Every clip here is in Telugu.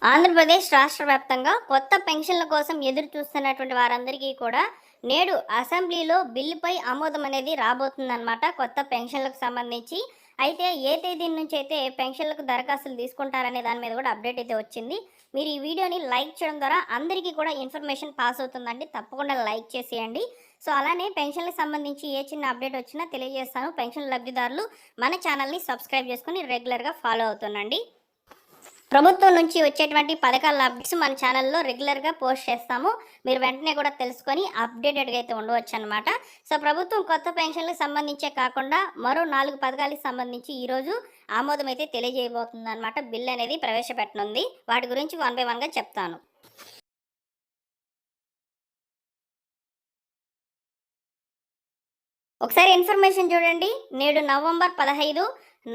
ఆంధ్రప్రదేశ్ రాష్ట్ర వ్యాప్తంగా కొత్త పెన్షన్ల కోసం ఎదురు చూస్తున్నటువంటి వారందరికీ కూడా నేడు అసెంబ్లీలో బిల్లుపై ఆమోదం అనేది రాబోతుందన్నమాట. కొత్త పెన్షన్లకు సంబంధించి అయితే ఏ తేదీ నుంచి అయితే పెన్షన్లకు దరఖాస్తులు తీసుకుంటారనే దాని మీద కూడా అప్డేట్ అయితే వచ్చింది. మీరు ఈ వీడియోని లైక్ చేయడం ద్వారా అందరికీ కూడా ఇన్ఫర్మేషన్ పాస్ అవుతుందండి. తప్పకుండా లైక్ చేసేయండి. సో అలానే పెన్షన్లకు సంబంధించి ఏ చిన్న అప్డేట్ వచ్చినా తెలియజేస్తాను. పెన్షన్ లబ్ధిదారులు మన ఛానల్ని సబ్స్క్రైబ్ చేసుకుని రెగ్యులర్గా ఫాలో అవుతుండండి. ప్రభుత్వం నుంచి వచ్చేటువంటి పథకాల అప్డేట్స్ మన ఛానల్లో రెగ్యులర్గా పోస్ట్ చేస్తాము. మీరు వెంటనే కూడా తెలుసుకొని అప్డేటెడ్గా అయితే ఉండవచ్చు అనమాట. సో ప్రభుత్వం కొత్త పెన్షన్లకు సంబంధించే కాకుండా మరో 4 పథకాలకు సంబంధించి ఈరోజు ఆమోదం అయితే తెలియజేయబోతుంది అనమాట. బిల్ అనేది ప్రవేశపెట్టనుంది. వాటి గురించి 1 by 1గా చెప్తాను. ఒకసారి ఇన్ఫర్మేషన్ చూడండి. నేడు నవంబర్ 15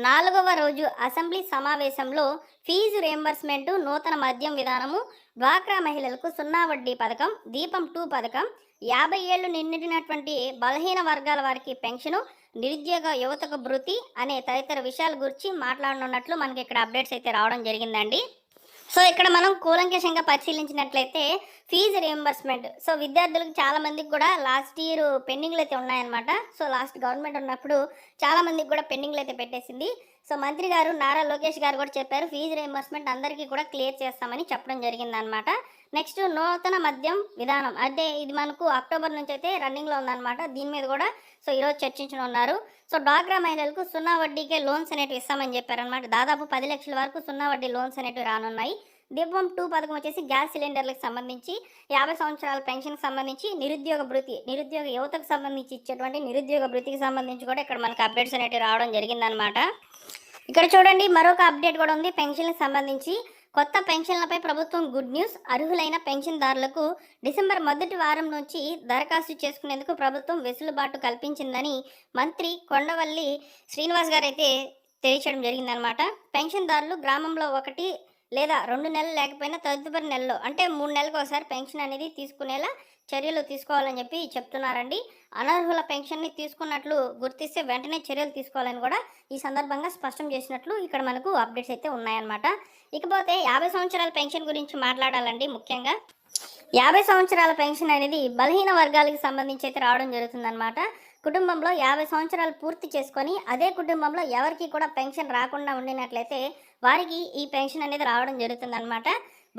4వ రోజు అసెంబ్లీ సమావేశంలో ఫీజు రియంబర్స్మెంట్, నూతన మద్యం విధానము, డ్వాక్రా మహిళలకు 0 వడ్డీ పథకం, దీపం 2 పథకం, 50 ఏళ్లు నిండినటువంటి బలహీన వర్గాల వారికి పెన్షను, నిరుద్యోగ యువతకు భృతి అనే తదితర విషయాల గురించి మాట్లాడనున్నట్లు మనకి ఇక్కడ అప్డేట్స్ అయితే రావడం జరిగిందండి. సో ఇక్కడ మనం కూలంకషంగా పరిశీలించినట్లయితే ఫీజు రియంబర్స్మెంట్, సో విద్యార్థులకు చాలా మందికి కూడా లాస్ట్ ఇయర్ పెండింగ్లు అయితే ఉన్నాయన్నమాట. సో లాస్ట్ గవర్నమెంట్ ఉన్నప్పుడు చాలా మందికి కూడా పెండింగ్లు అయితే పెట్టేసింది. సో మంత్రి గారు నారా లోకేష్ గారు కూడా చెప్పారు ఫీజు రియంబర్స్మెంట్ అందరికీ కూడా క్లియర్ చేస్తామని చెప్పడం జరిగిందనమాట. నెక్స్ట్ నూతన మద్యం విధానం, అంటే ఇది మనకు అక్టోబర్ నుంచి అయితే రన్నింగ్లో ఉందన్నమాట. దీని మీద కూడా సో ఈరోజు చర్చించనున్నారు. సో డ్వాక్రా మహిళలకు 0 వడ్డీకే లోన్స్ అనేవి ఇస్తామని చెప్పారనమాట. దాదాపు 10 లక్షల వరకు 0 వడ్డీ లోన్స్ అనేవి రానున్నాయి. దీపం 2 పథకం వచ్చేసి గ్యాస్ సిలిండర్లకు సంబంధించి, 50 సంవత్సరాల పెన్షన్కి సంబంధించి, నిరుద్యోగ భృతి, నిరుద్యోగ యువతకు సంబంధించి ఇచ్చేటువంటి నిరుద్యోగ భృతికి సంబంధించి కూడా ఇక్కడ మనకు అప్డేట్స్ అనేవి రావడం జరిగిందనమాట. ఇక్కడ చూడండి మరొక అప్డేట్ కూడా ఉంది పెన్షన్లకు సంబంధించి. కొత్త పెన్షన్లపై ప్రభుత్వం గుడ్ న్యూస్. అర్హులైన పెన్షన్దారులకు డిసెంబర్ మొదటి వారం నుంచి దరఖాస్తు చేసుకునేందుకు ప్రభుత్వం వెసులుబాటు కల్పించిందని మంత్రి కొండవల్లి శ్రీనివాస్ గారు అయితే తెలియచేయడం జరిగిందనమాట. పెన్షన్దారులు గ్రామంలో 1 లేదా 2 నెలలు లేకపోయినా తదుపరి నెలలో అంటే 3 నెలలకు ఒకసారి పెన్షన్ అనేది తీసుకునేలా చర్యలు తీసుకోవాలని చెప్పి చెప్తున్నారండి. అనర్హుల పెన్షన్ని తీసుకున్నట్లు గుర్తిస్తే వెంటనే చర్యలు తీసుకోవాలని కూడా ఈ సందర్భంగా స్పష్టం చేసినట్లు ఇక్కడ మనకు అప్డేట్స్ అయితే ఉన్నాయన్నమాట. ఇకపోతే 50 సంవత్సరాల పెన్షన్ గురించి మాట్లాడాలండి. ముఖ్యంగా 50 సంవత్సరాల పెన్షన్ అనేది బలహీన వర్గాలకు సంబంధించి అయితే రావడం జరుగుతుందన్నమాట. కుటుంబంలో 50 సంవత్సరాలు పూర్తి చేసుకొని అదే కుటుంబంలో ఎవరికి కూడా పెన్షన్ రాకుండా ఉండినట్లయితే వారికి ఈ పెన్షన్ అనేది రావడం జరుగుతుందన్నమాట.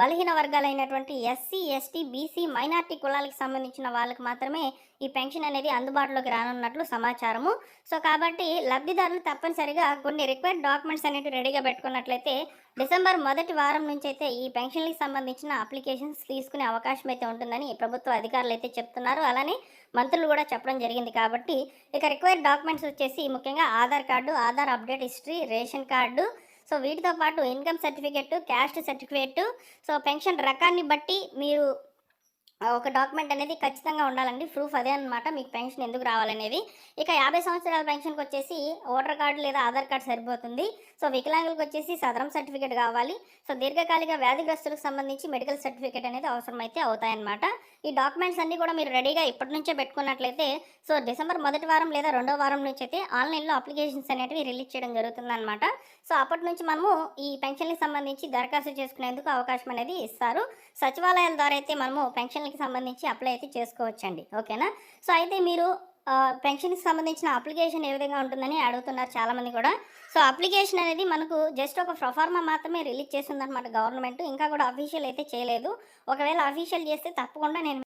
బలహీన వర్గాలైనటువంటి ఎస్సీ, ఎస్టీ, బీసీ, మైనార్టీ కులాలకు సంబంధించిన వాళ్ళకి మాత్రమే ఈ పెన్షన్ అనేది అందుబాటులోకి రానున్నట్లు సమాచారము. సో కాబట్టి లబ్ధిదారులు తప్పనిసరిగా కొన్ని రిక్వైర్డ్ డాక్యుమెంట్స్ అనేవి రెడీగా పెట్టుకున్నట్లయితే డిసెంబర్ మొదటి వారం నుంచి అయితే ఈ పెన్షన్లకు సంబంధించిన అప్లికేషన్స్ తీసుకునే అవకాశం అయితే ఉంటుందని ప్రభుత్వ అధికారులు అయితే చెప్తున్నారు. అలానే మంత్రులు కూడా చెప్పడం జరిగింది. కాబట్టి ఇక రిక్వైర్డ్ డాక్యుమెంట్స్ వచ్చేసి ముఖ్యంగా Aadhaar card, Aadhaar update history, ration card, so వీటితో పాటు income certificate, caste certificate, so pension రకాన్ని బట్టి మీరు ఒక డాక్యుమెంట్ అనేది ఖచ్చితంగా ఉండాలండి. ప్రూఫ్ అదే అనమాట మీకు పెన్షన్ ఎందుకు రావాలనేది. ఇక 50 సంవత్సరాల పెన్షన్కి వచ్చేసి ఓటర్ కార్డు లేదా ఆధార్ కార్డు సరిపోతుంది. సో వికలాంగులకు వచ్చేసి సదరం సర్టిఫికేట్ కావాలి. సో దీర్ఘకాలిక వ్యాధిగ్రస్తులకు సంబంధించి మెడికల్ సర్టిఫికేట్ అనేది అవసరమైతే అవుతాయన్నమాట. ఈ డాక్యుమెంట్స్ అన్నీ కూడా మీరు రెడీగా ఇప్పటి నుంచే పెట్టుకున్నట్లయితే సో డిసెంబర్ మొదటి వారం లేదా 2వ వారం నుంచి అయితే ఆన్లైన్లో అప్లికేషన్స్ అనేవి రిలీజ్ చేయడం జరుగుతుందన్నమాట. సో అప్పటి నుంచి మనము ఈ పెన్షన్కి సంబంధించి దరఖాస్తు చేసుకునేందుకు అవకాశం అనేది ఇస్తారు. సచివాలయాల ద్వారా అయితే మనము పెన్షన్లకి సంబంధించి అప్లై అయితే చేసుకోవచ్చండి. ఓకేనా. సో అయితే మీరు పెన్షన్కి సంబంధించిన అప్లికేషన్ ఏ విధంగా ఉంటుందని అడుగుతున్నారు చాలామంది కూడా. సో అప్లికేషన్ అనేది మనకు జస్ట్ ఒక ప్రొఫార్మా మాత్రమే రిలీజ్ చేస్తుందన్నమాట గవర్నమెంట్. ఇంకా కూడా అఫీషియల్ అయితే చేయలేదు. ఒకవేళ అఫీషియల్ చేస్తే తప్పకుండా నేను